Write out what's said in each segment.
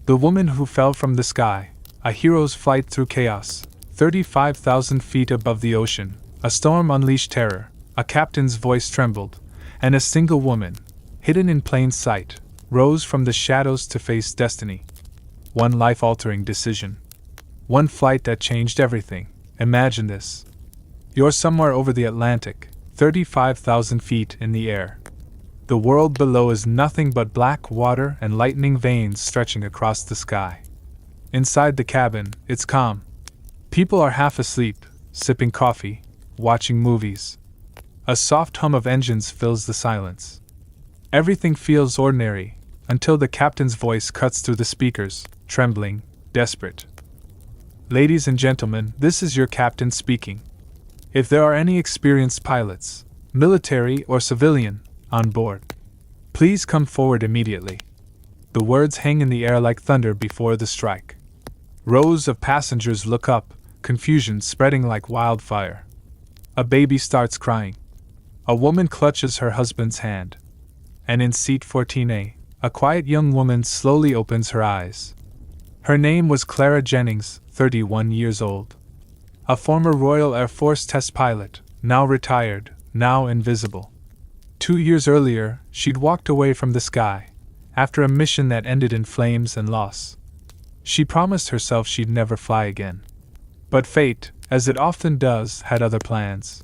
The woman who fell from the sky, a hero's flight through chaos, 35,000 feet above the ocean, a storm unleashed terror, a captain's voice trembled, and a single woman, hidden in plain sight, rose from the shadows to face destiny. One life-altering decision. One flight that changed everything. Imagine this. You're somewhere over the Atlantic, 35,000 feet in the air. The world below is nothing but black water and lightning veins stretching across the sky. Inside the cabin, it's calm. People are half asleep, sipping coffee, watching movies. A soft hum of engines fills the silence. Everything feels ordinary, until the captain's voice cuts through the speakers, trembling, desperate. Ladies and gentlemen, this is your captain speaking. If there are any experienced pilots, military or civilian, on board, please come forward immediately. The words hang in the air like thunder before the strike. Rows of passengers look up, confusion spreading like wildfire. A baby starts crying. A woman clutches her husband's hand. And in seat 14A, a quiet young woman slowly opens her eyes. Her name was Clara Jennings, 31 years old. A former Royal Air Force test pilot, now retired, now invisible. 2 years earlier, she'd walked away from the sky, after a mission that ended in flames and loss. She promised herself she'd never fly again. But fate, as it often does, had other plans.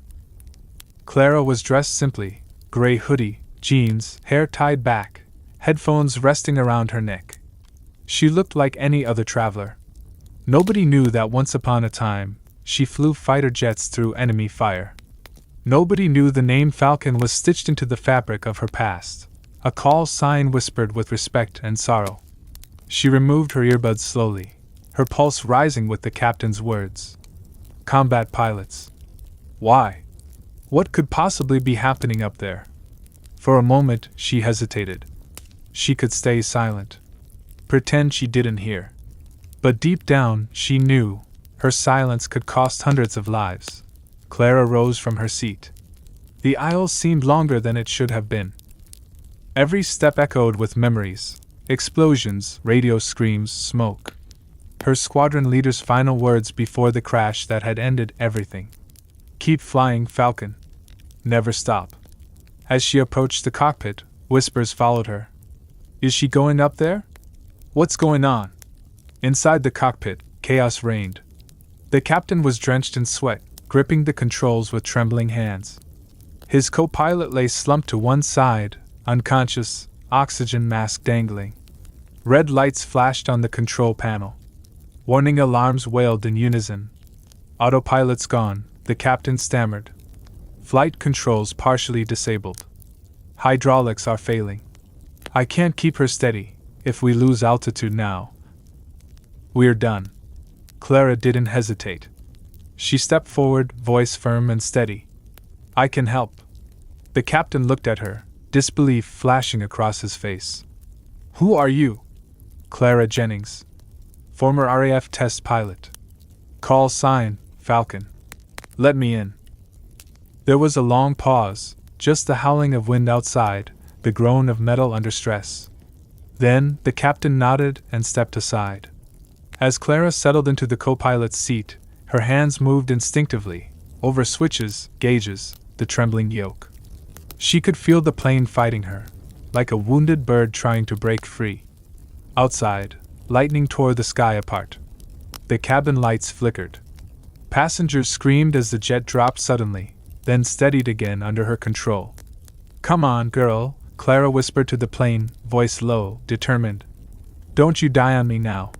Clara was dressed simply, gray hoodie, jeans, hair tied back, headphones resting around her neck. She looked like any other traveler. Nobody knew that once upon a time, she flew fighter jets through enemy fire. Nobody knew the name Falcon was stitched into the fabric of her past, a call sign whispered with respect and sorrow. She removed her earbuds slowly, her pulse rising with the captain's words. Combat pilots. Why? What could possibly be happening up there? For a moment, she hesitated. She could stay silent. Pretend she didn't hear. But deep down, she knew, her silence could cost hundreds of lives. Clara rose from her seat. The aisle seemed longer than it should have been. Every step echoed with memories, explosions, radio screams, smoke. Her squadron leader's final words before the crash that had ended everything. Keep flying, Falcon. Never stop. As she approached the cockpit, whispers followed her. Is she going up there? What's going on? Inside the cockpit, chaos reigned. The captain was drenched in sweat, gripping the controls with trembling hands. His co-pilot lay slumped to one side, unconscious, oxygen mask dangling. Red lights flashed on the control panel. Warning alarms wailed in unison. Autopilot's gone, the captain stammered. Flight controls partially disabled. Hydraulics are failing. I can't keep her steady. If we lose altitude now, we're done. Clara didn't hesitate. She stepped forward, voice firm and steady. I can help. The captain looked at her, disbelief flashing across his face. Who are you? Clara Jennings. Former RAF test pilot. Call sign, Falcon. Let me in. There was a long pause, just the howling of wind outside, the groan of metal under stress. Then, the captain nodded and stepped aside. As Clara settled into the co-pilot's seat, her hands moved instinctively, over switches, gauges, the trembling yoke. She could feel the plane fighting her, like a wounded bird trying to break free. Outside, lightning tore the sky apart. The cabin lights flickered. Passengers screamed as the jet dropped suddenly, then steadied again under her control. Come on, girl, Clara whispered to the plane, voice low, determined. Don't you die on me now.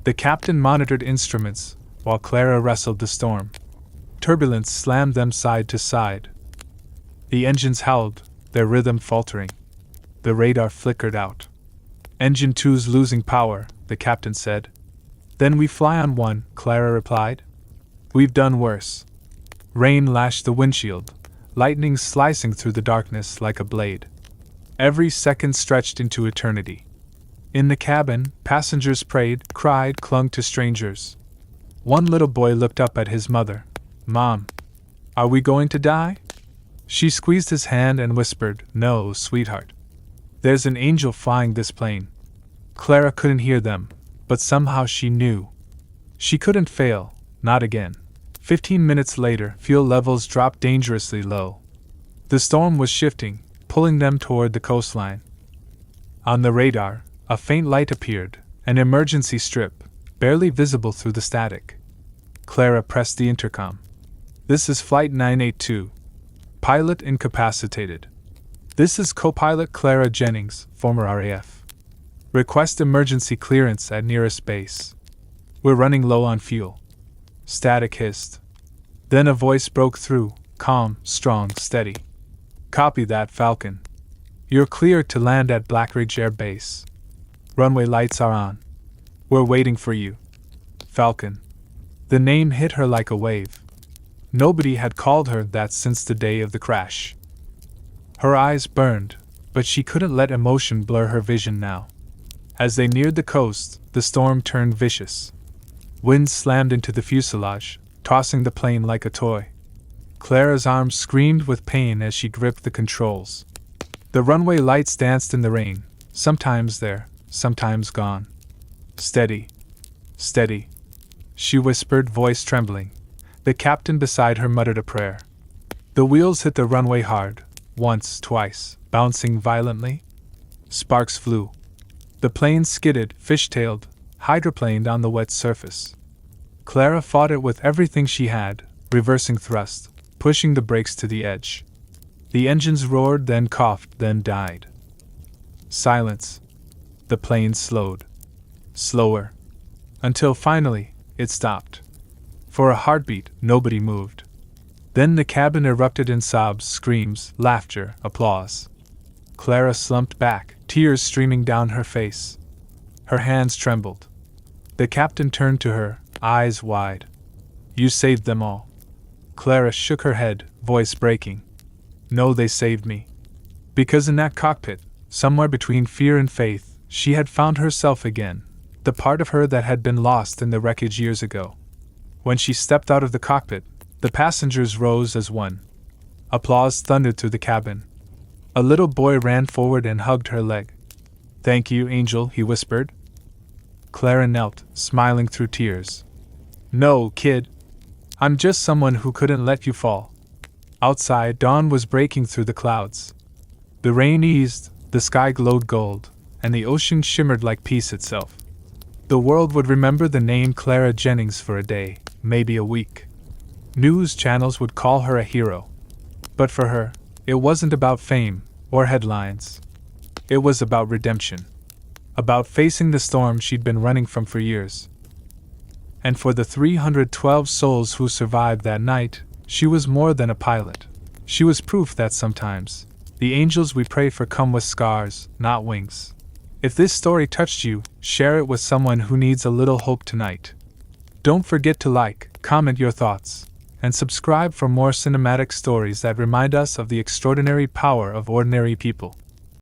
The captain monitored instruments, while Clara wrestled the storm. Turbulence slammed them side to side. The engines howled, their rhythm faltering. The radar flickered out. Engine 2's losing power, the captain said. Then we fly on one, Clara replied. We've done worse. Rain lashed the windshield, lightning slicing through the darkness like a blade. Every second stretched into eternity. In the cabin, passengers prayed, cried, clung to strangers. One little boy looked up at his mother. Mom, are we going to die? She squeezed his hand and whispered, No, sweetheart. There's an angel flying this plane. Clara couldn't hear them, but somehow she knew. She couldn't fail, not again. 15 minutes later, fuel levels dropped dangerously low. The storm was shifting, pulling them toward the coastline. On the radar, a faint light appeared, an emergency strip, barely visible through the static. Clara pressed the intercom. "This is Flight 982. Pilot incapacitated. This is co-pilot Clara Jennings, former RAF. Request emergency clearance at nearest base. We're running low on fuel." Static hissed. Then a voice broke through, calm, strong, steady. "Copy that, Falcon. You're clear to land at Black Ridge Air Base. Runway lights are on. We're waiting for you." Falcon. The name hit her like a wave. Nobody had called her that since the day of the crash. Her eyes burned, but she couldn't let emotion blur her vision now. As they neared the coast, the storm turned vicious. Wind slammed into the fuselage, tossing the plane like a toy. Clara's arms screamed with pain as she gripped the controls. The runway lights danced in the rain, sometimes there, sometimes gone. "Steady. Steady," she whispered, voice trembling. The captain beside her muttered a prayer. The wheels hit the runway hard, once, twice, bouncing violently. Sparks flew. The plane skidded, fishtailed, hydroplaned on the wet surface. Clara fought it with everything she had, reversing thrust, pushing the brakes to the edge. The engines roared, then coughed, then died. Silence. The plane slowed. Slower. Until finally, it stopped. For a heartbeat, nobody moved. Then the cabin erupted in sobs, screams, laughter, applause. Clara slumped back, tears streaming down her face. Her hands trembled. The captain turned to her, eyes wide. "You saved them all." Clara shook her head, voice breaking. "No, they saved me." Because in that cockpit, somewhere between fear and faith, she had found herself again, the part of her that had been lost in the wreckage years ago. When she stepped out of the cockpit, the passengers rose as one. Applause thundered through the cabin. A little boy ran forward and hugged her leg. "Thank you, Angel," he whispered. Clara knelt, smiling through tears. "No, kid. I'm just someone who couldn't let you fall." Outside, dawn was breaking through the clouds. The rain eased, the sky glowed gold, and the ocean shimmered like peace itself. The world would remember the name Clara Jennings for a day, maybe a week. News channels would call her a hero. But for her, it wasn't about fame or headlines. It was about redemption. About facing the storm she'd been running from for years. And for the 312 souls who survived that night, she was more than a pilot. She was proof that sometimes, the angels we pray for come with scars, not wings. If this story touched you, share it with someone who needs a little hope tonight. Don't forget to like, comment your thoughts, and subscribe for more cinematic stories that remind us of the extraordinary power of ordinary people.